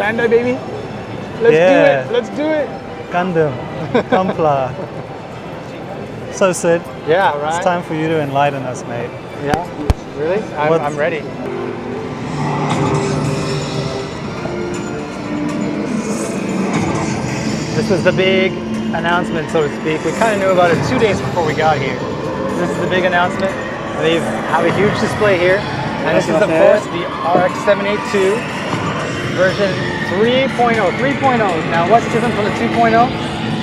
Bandai, baby. Let's do it. Let's do it. Gundam. Gunpla. So Sid. Yeah, right. It's time for you to enlighten us, mate. Yeah. Really? I'm ready. This was the big announcement, so to speak. We kind of knew about it 2 days before we got here. This is the big announcement. They have a huge display here. And this is, of course, the RX-782 version 3.0. 3.0. Now, what's different from the 2.0?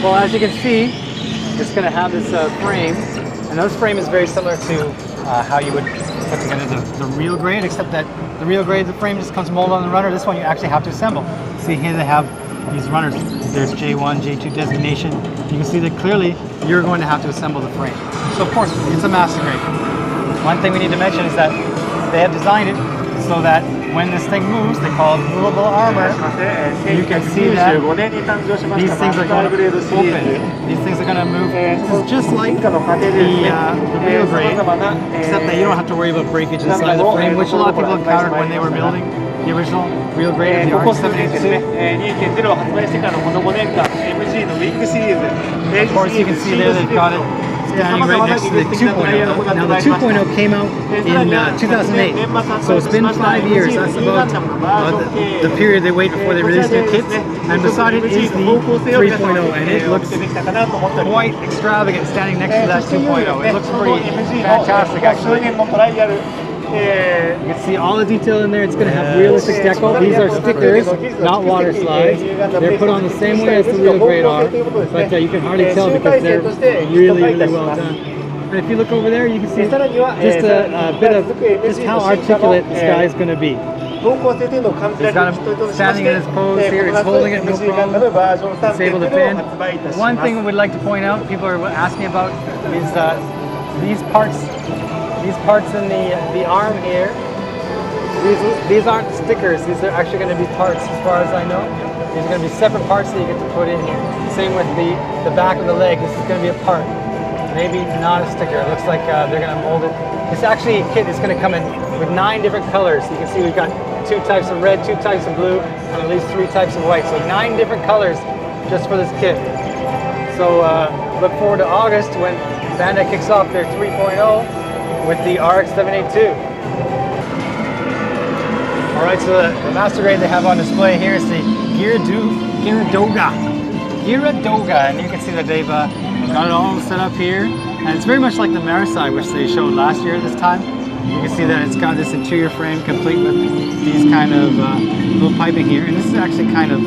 Well, as you can see, it's going to have this frame. And this frame is very similar to how you would put together the real grade, except that the real grade, the frame just comes molded on the runner. This one you actually have to assemble. See here they have these runners. There's J1, J2 designation. You can see that clearly you're going to have to assemble the frame. So of course, it's a master grade. One thing we need to mention is that they have designed it so that when this thing moves, they call it movable armor. You can see that these things are going to open. These things are going to move. This is just like the real grade, except that you don't have to worry about breakage inside the frame, which a lot of people encountered when they were building the original real grade of the RX-782. Of course, you can see there they've got it standing right next to the 2.0. Now the 2.0 came out in 2008, so it's been 5 years. That's about the period they wait before they release their kits. And beside it is the 3.0, and it looks quite extravagant standing next to that 2.0. It looks pretty fantastic, actually. You can see all the detail in there. It's going to have realistic deco. These are stickers, not water slides. They're put on the same way as the real grade are, but you can hardly tell because they're really, really well done. And if you look over there, you can see just a bit of just how articulate this guy is going to be. He's got him standing in his pose here. He's holding it, no problem. He's able to bend. One thing we'd like to point out, people are asking about, is these parts. These parts in the arm here, these aren't stickers. These are actually going to be parts, as far as I know. These are going to be separate parts that you get to put in here. Same with the back of the leg. This is going to be a part, maybe not a sticker. It looks like they're going to mold it. This actually kit is going to come in with 9 different colors. You can see we've got 2 types of red, 2 types of blue, and at least 3 types of white. So 9 different colors just for this kit. So look forward to August when Bandai kicks off their 3.0. with the RX-782. Alright, so the master grade they have on display here is the Geara Doga. Geara Doga, and you can see that they've got it all set up here. And it's very much like the Marasai, which they showed last year this time. You can see that it's got this interior frame complete with these kind of little piping here. And this is actually kind of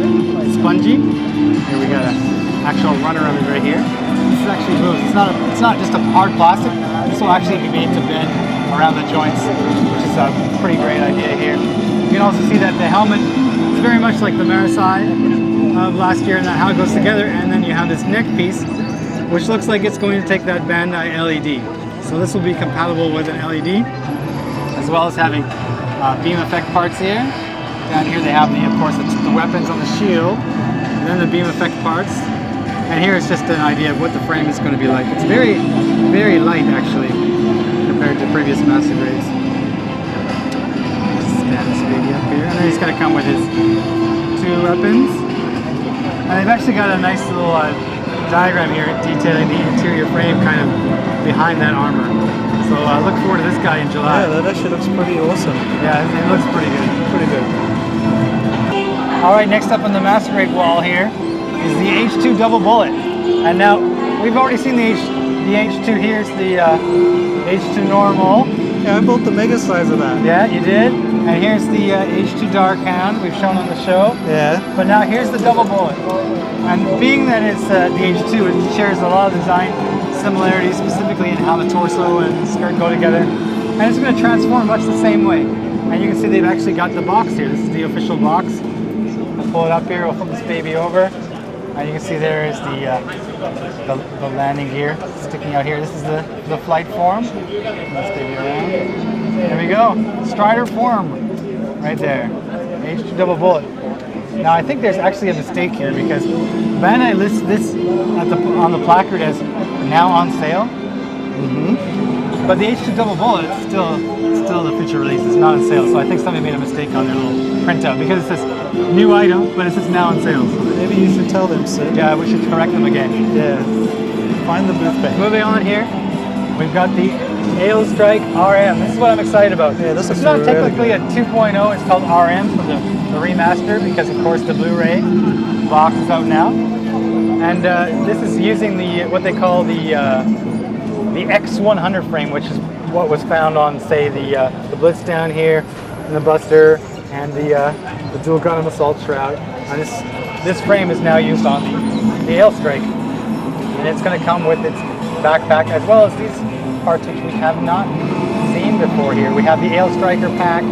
spongy. Here we got an actual runner of it right here. This actually moves. It's not just a hard plastic. This will actually be made to bend around the joints, which is a pretty great idea here. You can also see that the helmet is very much like the Marasai of last year, and that how it goes together. And then you have this neck piece, which looks like it's going to take that Bandai LED. So this will be compatible with an LED, as well as having beam effect parts here. Down here they have of course, the weapons on the shield, and then the beam effect parts. And here it's just an idea of what the frame is going to be like. It's very, very light actually, compared to previous master grades. Stand this baby up here, and then he's going to come with his 2 weapons. And they've actually got a nice little diagram here detailing the interior frame kind of behind that armor. So look forward to this guy in July. Yeah, that actually looks pretty awesome. Yeah, it looks pretty good. Pretty good. All right, next up on the master grade wall here is the H2 double bullet. And now we've already seen the H2 here. It's the H2 normal. Yeah, I built the mega size of that. Yeah, you did. And here's the H2 dark hound we've shown on the show. Yeah. But now here's the double bullet. And being that it's the H2, it shares a lot of design similarities, specifically in how the torso and skirt go together. And it's going to transform much the same way. And you can see they've actually got the box here. This is the official box. We'll pull it up here. We'll flip this baby over. And you can see there is the landing gear sticking out here. This is the flight form. Let's baby around. There we go. Strider form right there. H2 double bullet. Now I think there's actually a mistake here because Bandai lists this on the placard as now on sale. But the H2 double bullet is still the future release. It's not on sale. So I think somebody made a mistake on their little printout because it says new item, but it's just now on sale. Maybe you should tell them, Sid. Yeah, we should correct them again. Yeah. Find the booth page. Moving on here, we've got the Aile Strike RM. This is what I'm excited about. Yeah, this it's is not really technically a 2.0, it's called RM for the remaster because of course the Blu-ray box is out now. And this is using the what they call the X100 frame, which is what was found on, say, the Blitz down here, and the Buster, and the dual Gundam Assault Shroud. And this frame is now used on the Aile Strike, and it's going to come with its backpack as well as these parts which we have not seen before here. We have the Aile Striker pack,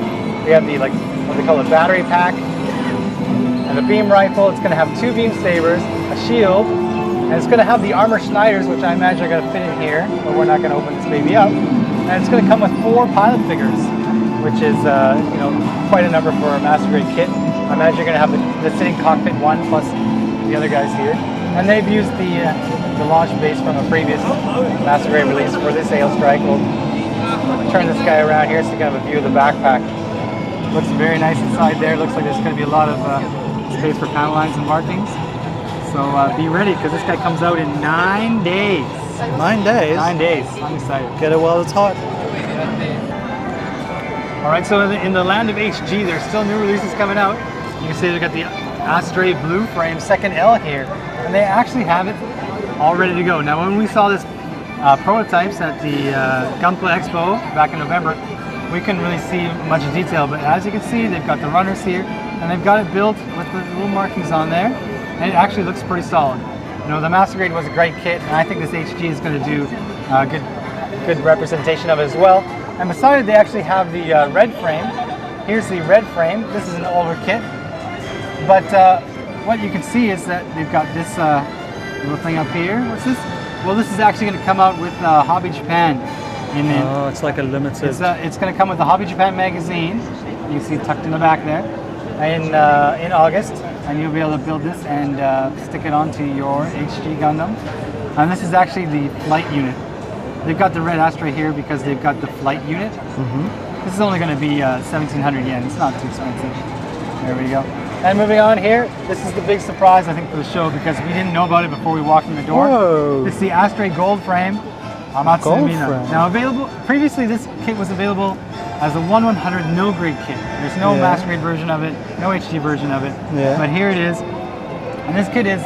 we have the what they call a battery pack, and the beam rifle. It's going to have 2 beam sabers, a shield, and it's going to have the armor Schneiders, which I imagine are going to fit in here, but we're not going to open this baby up. And it's going to come with 4 pilot figures, which is you know, quite a number for a master grade kit. I imagine you're going to have the sitting cockpit one plus the other guys here. And they've used the launch base from a previous master grade release for this Aile Strike. We'll turn this guy around here so you can have a view of the backpack. Looks very nice inside there. Looks like there's going to be a lot of space for panel lines and markings. So be ready because this guy comes out in 9 days. 9 days? 9 days. I'm excited. Get it while it's hot. Alright, so in the land of HG, there's still new releases coming out. You can see they've got the Astray Blue Frame 2nd L here, and they actually have it all ready to go. Now, when we saw this prototypes at the Gunpla Expo back in November, we couldn't really see much detail, but as you can see, they've got the runners here, and they've got it built with the little markings on there, and it actually looks pretty solid. You know, the Master Grade was a great kit, and I think this HG is going to do good representation of it as well. And beside it, they actually have the red frame. Here's the red frame. This is an older kit, but what you can see is that they've got this little thing up here. What's this? Well, this is actually going to come out with Hobby Japan. Oh, it's like a limited. It's going to come with the Hobby Japan magazine. You can see it tucked in the back there. In August, and you'll be able to build this and stick it onto your HG Gundam. And this is actually the flight unit. They've got the red Astray here because they've got the flight unit. This is only going to be 1,700 yen. It's not too expensive. There we go. And moving on here, this is the big surprise I think for the show because we didn't know about it before we walked in the door. Whoa. It's the Astray Gold Frame. Gold frame. Now available, previously this kit was available as a 1/100 no grade kit. There's no master grade version of it, no HG version of it, but here it is. And this kit is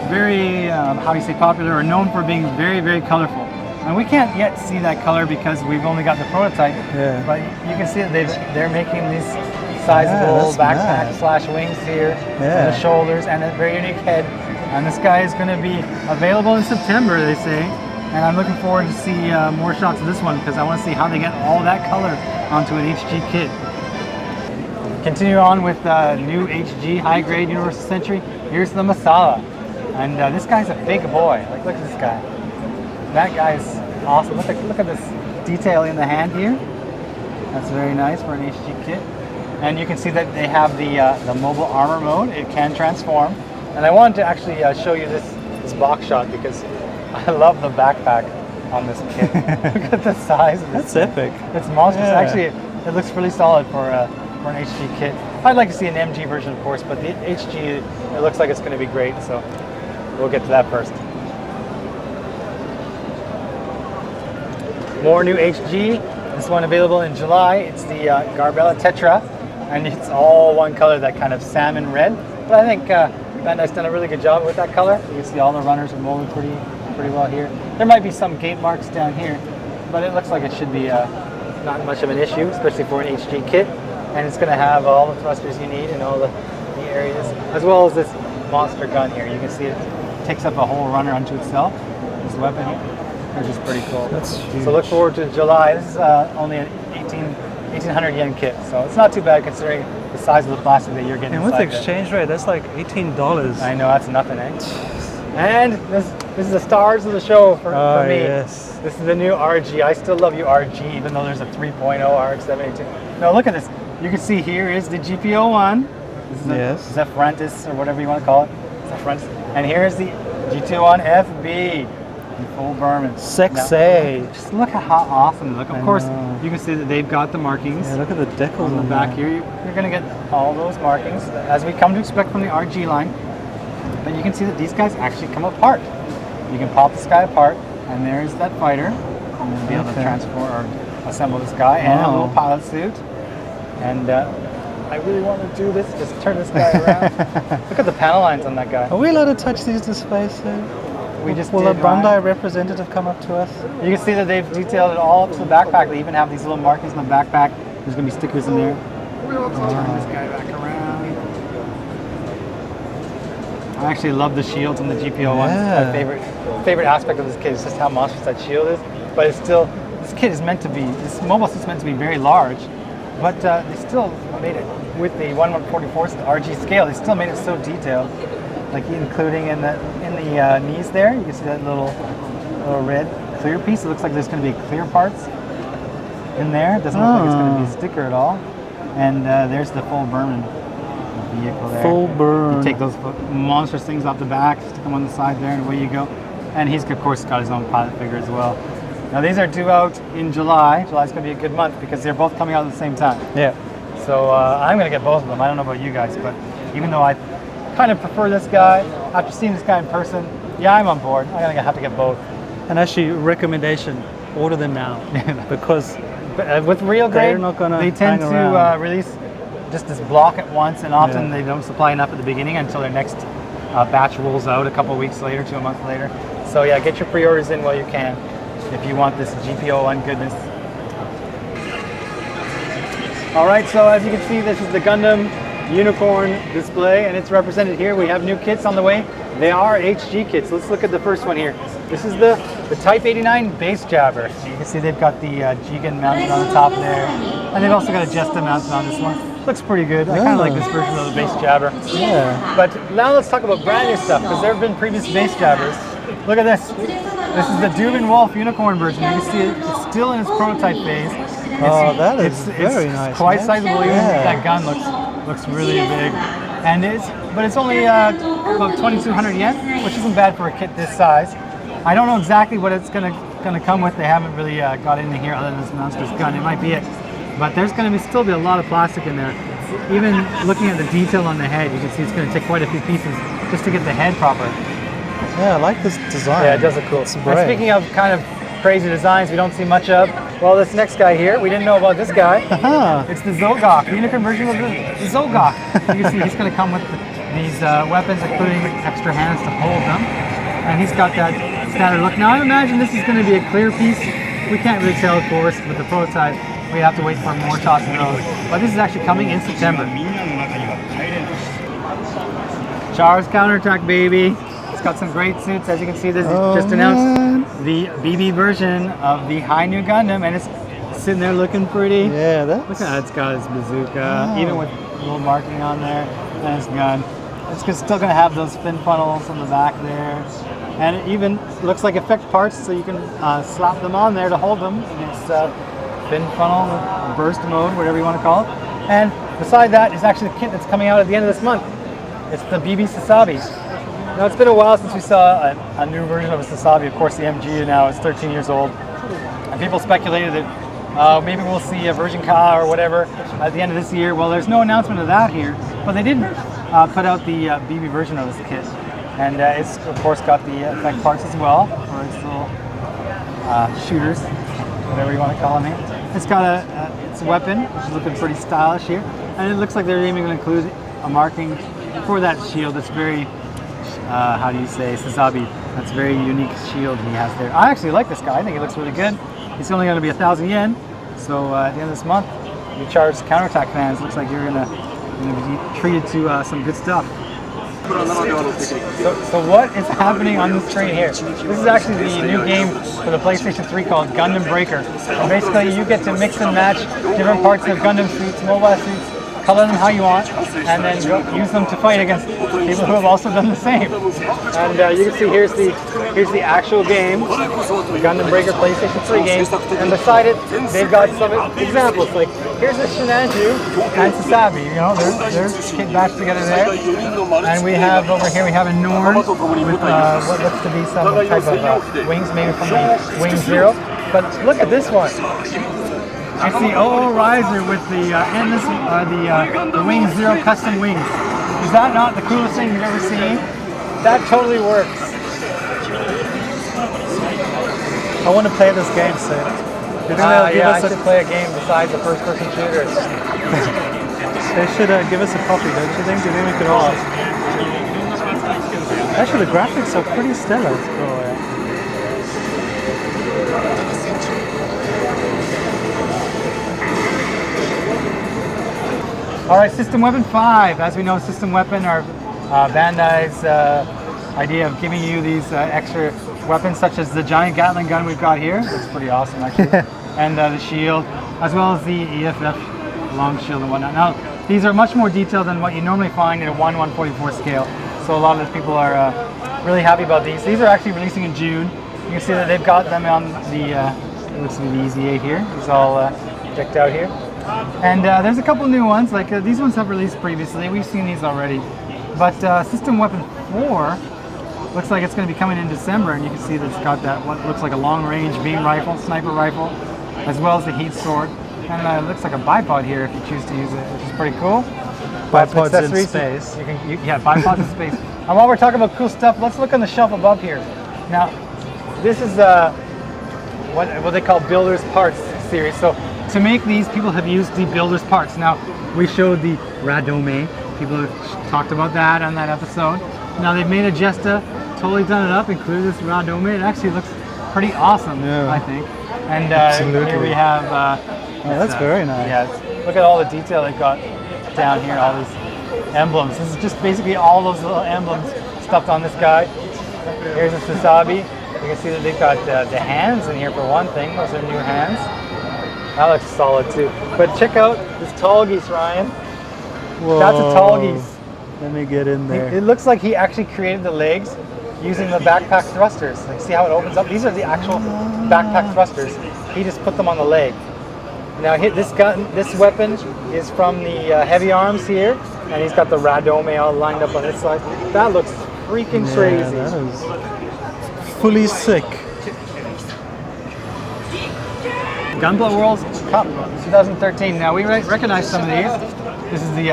very, how do you say, popular or known for being very, very colorful. And we can't yet see that color because we've only got the prototype, but you can see that they're making these sizable backpack slash wings here, and the shoulders, and a very unique head. And this guy is going to be available in September, they say. And I'm looking forward to see more shots of this one because I want to see how they get all that color onto an HG kit. Continue on with new HG High Grade Universal Century. Here's the Messala. And this guy's a big boy. Like, look at this guy. That guy's awesome. Look at this detail in the hand here. That's very nice for an HG kit. And you can see that they have the mobile armor mode. It can transform. And I wanted to actually show you this box shot because I love the backpack on this kit. Look at the size of this. That's epic. It's monstrous. Actually, it looks really solid for an HG kit. I'd like to see an MG version, of course, but the HG, it looks like it's going to be great. So we'll get to that first. More new HG. This one available in July. It's the Gabera Tetra, and it's all one color, that kind of salmon red. But I think Bandai's done a really good job with that color. You can see all the runners are molded pretty well here. There might be some gate marks down here, but it looks like it should be not much of an issue, especially for an HG kit. And it's going to have all the thrusters you need in all the areas, as well as this monster gun here. You can see it takes up a whole runner unto itself. This weapon here, which is pretty cool. That's huge. So look forward to July. This is only an 1,800 yen kit, so it's not too bad considering the size of the plastic that you're getting. And with the exchange rate, that's like $18. I know, that's nothing, eh? And this is the stars of the show for me. Yes. This is the new RG. I still love you, RG, even though there's a 3.0 RX-782. Now look at this. You can see here is the GP01. This is the Zephyranthes, or whatever you want to call it. Zephyranthes. And here's the GP01 FB. Full Berman. Sexy. Just look at how awesome they look. Of course, you can see that they've got the markings. Yeah, look at the decals on the back here. You're going to get all those markings, as we come to expect from the RG line. But you can see that these guys actually come apart. You can pop this guy apart, and there's that fighter. And you'll be able to transport or assemble this guy and a little pilot suit. And I really want to do this. Just turn this guy around. Look at the panel lines on that guy. Are we allowed to touch these displays? Will a Bandai representative come up to us? You can see that they've detailed it all up to the backpack. They even have these little markings in the backpack. There's going to be stickers in there. Turn this guy back around. I actually love the shields on the GP01. Yeah. My favorite aspect of this kit is just how monstrous that shield is. But it's still, this kit is meant to be, this mobile suit's meant to be very large. But they still made it with the 1/144th RG scale. They still made it so detailed. Like including in the knees there, you can see that little red clear piece. It looks like there's going to be clear parts in there. It doesn't look like it's going to be a sticker at all. And there's the full Berman vehicle there. Full burn. You take those monstrous things off the back, stick them on the side there, and away you go. And he's of course got his own pilot figure as well. Now these are due out in July. July's going to be a good month because they're both coming out at the same time. Yeah. So I'm going to get both of them. I don't know about you guys, but even though I kind of prefer this guy, after seeing this guy in person, yeah, I'm on board. I'm going to have to get both. And actually, recommendation, order them now. Because with real grade, they tend to release just this block at once, and often they don't supply enough at the beginning until their next batch rolls out a couple weeks later to a month later. So yeah, get your pre-orders in while you can if you want this GP01 goodness. All right, so as you can see, this is the Gundam Unicorn display, and it's represented here. We have new kits on the way. They are HG kits. Let's look at the first one here. This is the Type 89 base jabber. You can see they've got the G-Gun mounted on the top there, and they've also got a Jesta mounted on this one. Looks pretty good. I kind of like this version of the base jabber. Yeah. But now let's talk about brand new stuff, because there have been previous base jabbers. Look at this. This is the Dubin Wolf Unicorn version. You can see it's still in its prototype phase. That is very nice. It's quite sizable. Even that gun looks really big, and but it's only about 2,200 yen, which isn't bad for a kit this size. I don't know exactly what it's gonna come with. They haven't really got into here other than this monstrous gun. It might be it, but there's gonna still be a lot of plastic in there. Even looking at the detail on the head, you can see it's gonna take quite a few pieces just to get the head proper. Yeah, I like this design. Yeah, it does look cool. And speaking of kind of crazy designs we don't see much of, well, this next guy here, we didn't know about this guy. It's the Zogok, the Unicorn version of the Zogok. You can see he's going to come with these weapons, including extra hands to hold them. And he's got that standard look. Now, I imagine this is going to be a clear piece. We can't really tell, of course, with the prototype. We have to wait for more shots of those. But this is actually coming in September. Char's Counterattack, baby. It's got some great suits. As you can see, this is just announced the BB version of the High New Gundam, and it's sitting there looking pretty. Yeah, look at that. It's got its bazooka, even with a little marking on there, and its gun. It's still going to have those fin funnels on the back there, and it even looks like effect parts, so you can slap them on there to hold them against fin funnel, burst mode, whatever you want to call it. And beside that is actually the kit that's coming out at the end of this month. It's the BB Sasabi. Now, it's been a while since we saw a new version of a Sasabi. Of course, the MG now is 13 years old. And people speculated that maybe we'll see a version Ka or whatever at the end of this year. Well, there's no announcement of that here. But they did put out the BB version of this kit. And it's, of course, got the effect parts as well, for its little shooters, whatever you want to call them here. It's got its weapon, which is looking pretty stylish here. And it looks like they're even going to include a marking for that shield that's very how do you say, Sasabi. That's a very unique shield he has there. I actually like this guy. I think he looks really good. He's only going to be 1,000 yen. So at the end of this month, you charge Counterattack fans. Looks like you're going to be treated to some good stuff. So what is happening on the screen here? This is actually the new game for the PlayStation 3 called Gundam Breaker. And basically you get to mix and match different parts of Gundam suits, mobile suits, color them how you want, and then use them to fight against people who have also done the same. And you can see here's the actual game, the Gundam Breaker PlayStation 3 game, and beside it they've got some examples. Like here's the Shinanju and Sasabi. You know, they're kit batched together there. And we have over here a Norn with what looks to be some type of wings, maybe from the Wing Zero. But look at this one. It's the OO Riser with the the Wing Zero custom wings. Is that not the coolest thing you've ever seen? That totally works. I want to play this game soon. Do you think they'll give us I should play a game besides the first-person shooters. They should give us a copy, don't you think? Do you think we could all? Actually, the graphics are pretty stellar. Oh, yeah. All right, System Weapon 5. As we know, System Weapon are Bandai's idea of giving you these extra weapons, such as the giant Gatling gun we've got here. That's pretty awesome, actually. And the shield, as well as the EFF long shield and whatnot. Now, these are much more detailed than what you normally find in a 1/144 scale. So a lot of people are really happy about these. These are actually releasing in June. You can see that they've got them on the, it looks to be the EZ8 here. It's all decked out here. And there's a couple new ones, like these ones have released previously. We've seen these already. But System Weapon 4 looks like it's going to be coming in December, and you can see that it's got that what looks like a long-range beam rifle, sniper rifle, as well as the heat sword. And it looks like a bipod here if you choose to use it, which is pretty cool. Bipods in space. Yeah, bipods in space. And while we're talking about cool stuff, let's look on the shelf above here. Now, this is what they call Builder's Parts series. So to make these, people have used the Builder's Parts. Now, we showed the Radome. People have talked about that on that episode. Now they've made a Jesta, totally done it up, included this Radome. It actually looks pretty awesome, I think. And here we have... that's very nice. Yeah, look at all the detail they've got down here, all these emblems. This is just basically all those little emblems stuffed on this guy. Here's a Sasabi. You can see that they've got the hands in here for one thing. Those are new hands. That looks solid too. But check out this tall geese, Ryan. Whoa. That's a tall geese. Let me get in there. It looks like he actually created the legs using the backpack thrusters. Like, see how it opens up? These are the actual backpack thrusters. He just put them on the leg. Now this weapon is from the heavy arms here, and he's got the Radome all lined up on this side. That looks freaking crazy. That is fully sick. Gunpla World Cup 2013. Now we recognize some of these. This is the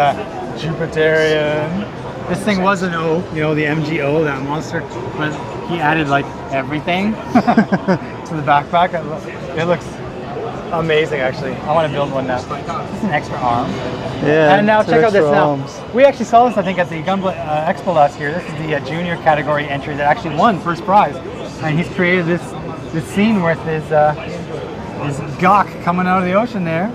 Jupiterian. This thing was an O, you know, the MGO, that monster, but he added like everything to the backpack. It looks amazing, actually. I want to build one now. This is an extra arm. Yeah. And now check out this now. Arms. We actually saw this, I think, at the Gunpla Expo last year. This is the junior category entry that actually won first prize, and he's created this scene with his gawk coming out of the ocean there,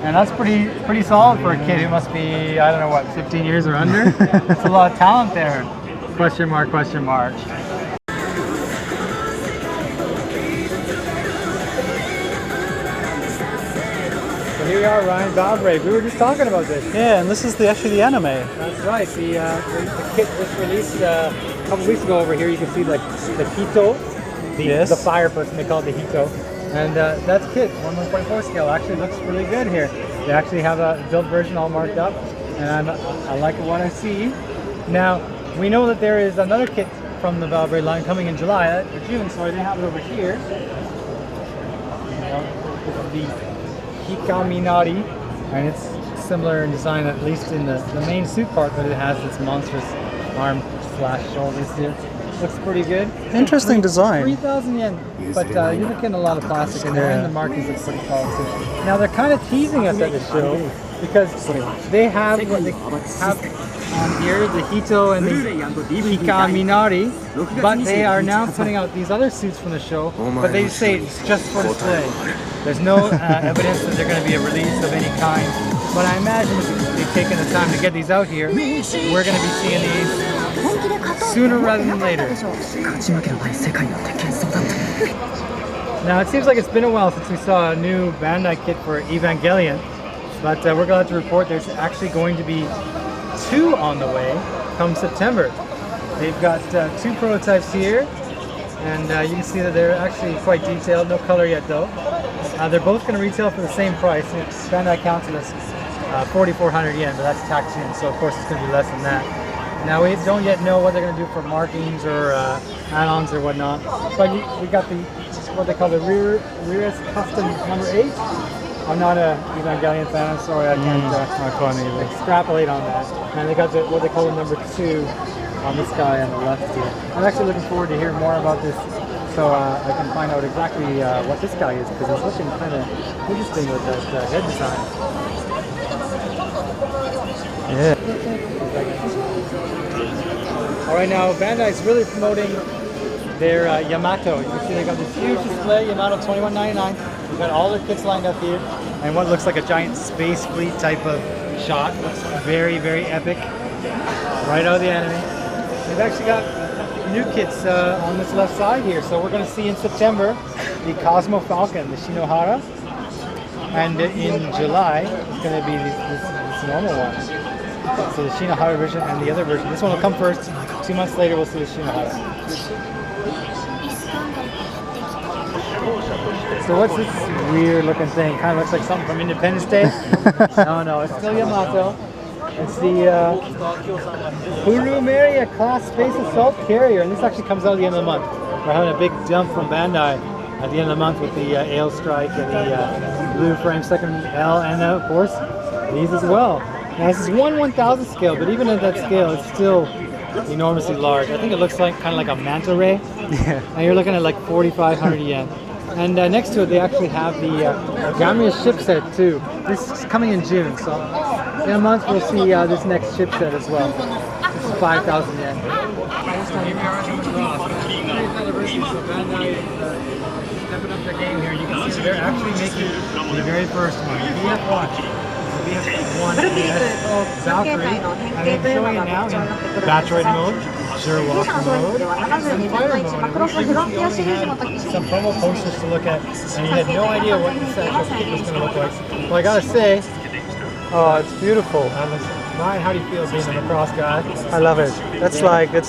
and that's pretty solid for a kid who must be, I don't know what, 15 years or under. That's a lot of talent there. Question mark, question mark. So here we are, Ryan, Valvrave. We were just talking about this. Yeah, and this is actually the anime. That's right. The kit was released a couple weeks ago over here. You can see like the Hito, the fire person. They call it the Hito. And that's kit, 1/144 scale. Actually looks really good here. They actually have a built version all marked up, and I like what I see. Now, we know that there is another kit from the Valvrave line coming in July, or June, sorry, they have it over here. This is the Hikaminari, and it's similar in design, at least in the main suit part, but it has this monstrous arm / shoulders here. Looks pretty good. Interesting design. 3,000 yen, but you're looking at a lot of plastic in there, and the markings look pretty solid too. Now they're kind of teasing us at the show because they have what they have on here, the Hito and the Hikaminari, but they are now putting out these other suits from the show, but they say it's just for display. There's no evidence that they're going to be a release of any kind, but I imagine if they've taken the time to get these out here, we're going to be seeing these sooner rather than later. Now it seems like it's been a while since we saw a new Bandai kit for Evangelion, But we're glad to report there's actually going to be 2 on the way come September. They've got 2 prototypes here, and you can see that they're actually quite detailed. No color yet though. They're both going to retail for the same price. Bandai counts it as 4,400 yen, but that's taxed in, so of course it's going to be less than that. Now we don't yet know what they're going to do for markings or add-ons or whatnot, but we got the what they call the rear custom number 8. I'm not a Evangelion fan, I'm sorry, I can't extrapolate on that. And they got what they call the number 2 on this guy on the left here. I'm actually looking forward to hearing more about this, so I can find out exactly what this guy is, because it's looking kind of interesting with that head design. Yeah. Alright, now Bandai's really promoting their Yamato. You can see they got this huge display, Yamato 2199. We've got all their kits lined up here, and what looks like a giant space fleet type of shot. Looks very, very epic. Right out of the anime. They've actually got new kits on this left side here. So we're going to see in September the Cosmo Falcon, the Shinohara, and in July it's going to be this normal one. So the Shinohara version and the other version. This one will come first. 2 months later we'll see the Shinohara. So what's this weird looking thing? Kind of looks like something from Independence Day. No, it's still Yamato. It's the Hurumeria class space assault carrier, and this actually comes out at the end of the month. We're having a big jump from Bandai at the end of the month with the Aile Strike and the blue frame second L, and of course these as well. Now this is 1/1000 scale, but even at that scale it's still enormously large. I think it looks like kind of like a manta ray. Yeah. And you're looking at like 4,500 yen. And next to it they actually have the Gamria ship set too. This is coming in June, so in a month we'll see this next ship set as well. This is 5,000 yen. Stepping up their game here. You can see they're actually making the very first one, the BF1. The BF1 Valkyrie, and they're showing it now in Batroid mode, Shizuoka mode, and Fire mode. Previously only had some promo posters to look at, and you had no idea what this actual kit was going to look like. Well, I gotta say, Oh, it's beautiful. Ryan, how do you feel being a Macross guy? I love it. It's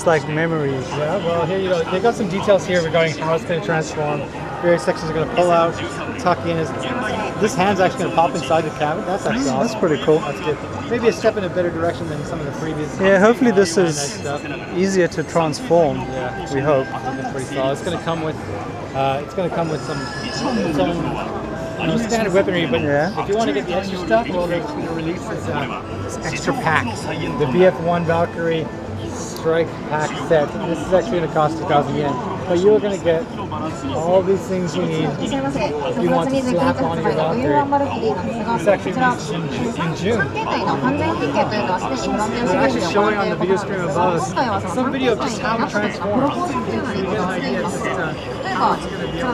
like memories. Yeah, well here you go. They've got some details here regarding how it's going to transform. Various sections are going to pull out, tuck in. This hand's actually going to pop inside the cabinet. That's actually awesome. That's pretty cool. That's good. Maybe a step in a better direction than some of the previous. Yeah, hopefully this is easier to transform. Yeah, we hope. It's pretty solid. It's going to come with some standard weaponry, but if you want to get the extra stuff, well, they're going to release this extra pack, the BF1 Valkyrie Strike Pack set. This is actually going to cost 2,000 yen, but you're going to get all these things you need if you want to slap on your Valkyrie. This actually releases in June. They're actually showing on the video screen above us some video of just how it transforms. So you get an idea of just how it's going to be able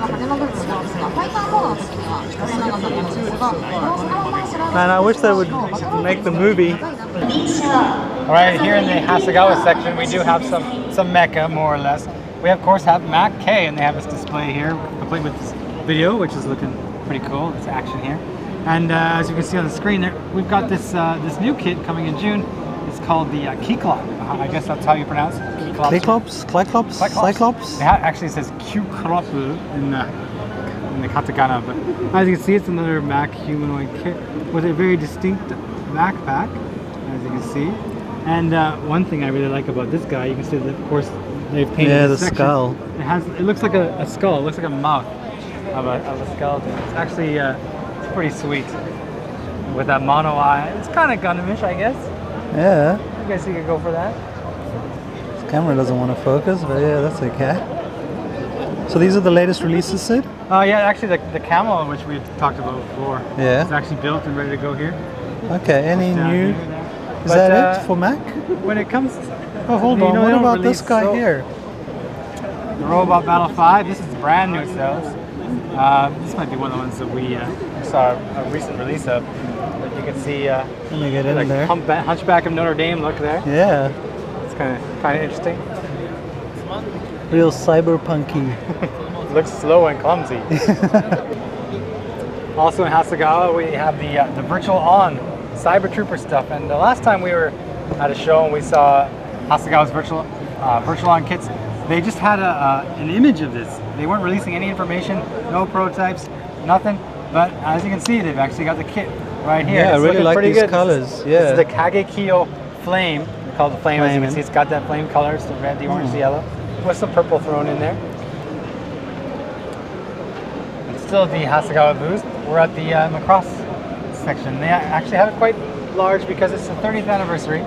Man, I wish they would make the movie. Alright, here in the Hasegawa section we do have some mecha, more or less. We of course have Ma.K, and they have this display here, complete with this video, which is looking pretty cool. It's action here. And as you can see on the screen there, we've got this this new kit coming in June. It's called the Cyclops. I guess that's how you pronounce it. Cyclops? It actually says Cyclops in the katakana, but as you can see, it's another Mac humanoid kit with a very distinct backpack, as you can see. And one thing I really like about this guy, you can see that of course they've painted the section. skull. It looks like a skull. It looks like a mouth of a skeleton. It's actually it's pretty sweet with that mono eye. It's kind of Gundamish, I guess. Yeah. I guess you could go for that. This camera doesn't want to focus, but yeah, that's okay. So these are the latest releases, Sid? Yeah, actually the camo, which we talked about before. Yeah. It's actually built and ready to go here. Okay, any new? Is But, that it for Mac? When it comes, Oh, hold on. What about this guy here? The Robot Battle 5. This is brand new sales. This might be one of the ones that we saw a recent release of. But you can see Let me get in like there. Hunchback of Notre Dame look there. Yeah. It's kind of interesting. Real cyberpunky. Looks slow and clumsy. Also in Hasegawa, we have the Virtual On Cyber Trooper stuff. And the last time we were at a show and we saw Hasegawa's Virtual On kits, they just had an image of this. They weren't releasing any information, no prototypes, nothing. But as you can see, they've actually got the kit right here. Yeah, I really like these colors. Yeah. This is the Kagekyo Flame. They call it the Flame. As you can see, it's got that flame colors, the red, the orange, the yellow, with some purple thrown in there. And still at the Hasegawa booth, we're at the Macross section. They actually have it quite large because it's the 30th anniversary.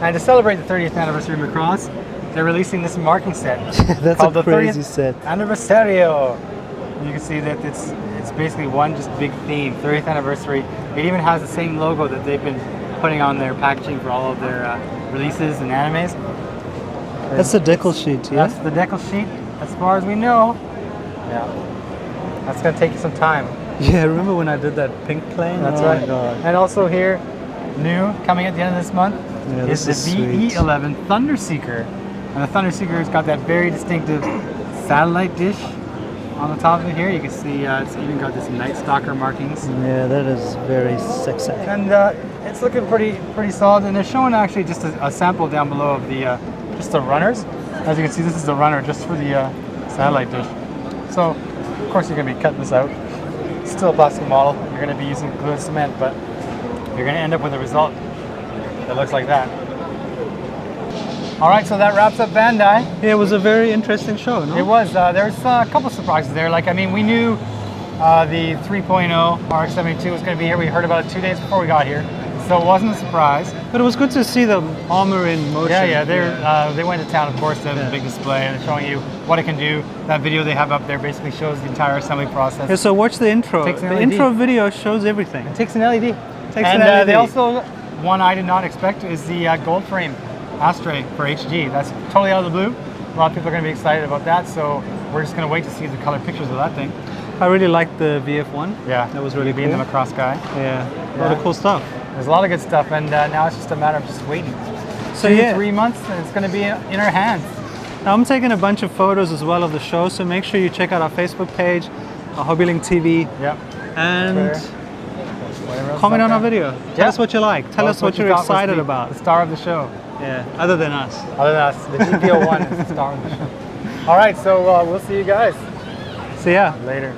And to celebrate the 30th anniversary of Macross, they're releasing this marking set. That's called a crazy the 30th set. Anniversario. You can see that it's basically one just big theme, 30th anniversary. It even has the same logo that they've been putting on their packaging for all of their releases and animes. That's the decal sheet, yeah? That's the decal sheet, as far as we know. Yeah. That's going to take you some time. Yeah, remember when I did that pink plane? That's oh right. My God. And also here, new, coming at the end of this month, Yeah, is this the is VE11 Thunder Seeker. And the Thunder Seeker has got that very distinctive satellite dish on the top of it here. You can see it's even got this Night Stalker markings. Yeah, that is very sexy. And it's looking pretty solid. And they're showing actually just a sample down below of the just the runners. As you can see, this is the runner just for the satellite dish. So, of course, you're going to be cutting this out. It's still a plastic model. You're going to be using glue and cement, but you're going to end up with a result that looks like that. All right, so that wraps up Bandai. Yeah, it was a very interesting show, no? It was. There's a couple surprises there. Like, I mean, we knew the 3.0 RX-72 was going to be here. We heard about it 2 days before we got here, so it wasn't a surprise. But it was good to see the armor in motion. Yeah. They went to town, of course, to have a big display and showing you what it can do. That video they have up there basically shows the entire assembly process. Yeah, so watch the intro. Takes an The LED. intro video shows everything. It takes an LED. Takes an LED. They also, one I did not expect is the gold frame Astray for HG. That's totally out of the blue. A lot of people are going to be excited about that, so we're just going to wait to see the color pictures of that thing. I really liked the VF1. Yeah, that was really being cool. the Macross guy. Yeah, a lot of cool stuff. There's a lot of good stuff, and now it's just a matter of just waiting. So 3 months, and it's going to be in our hands. Now I'm taking a bunch of photos as well of the show, so make sure you check out our Facebook page, our HobbyLink TV, Yep. and Twitter. comment on our video. Tell us what you like. Tell us what you're you thought was excited about. The star of the show. Yeah, other than us. Other than us, the GP01 is the star of the show. All right, so we'll see you guys See ya. later.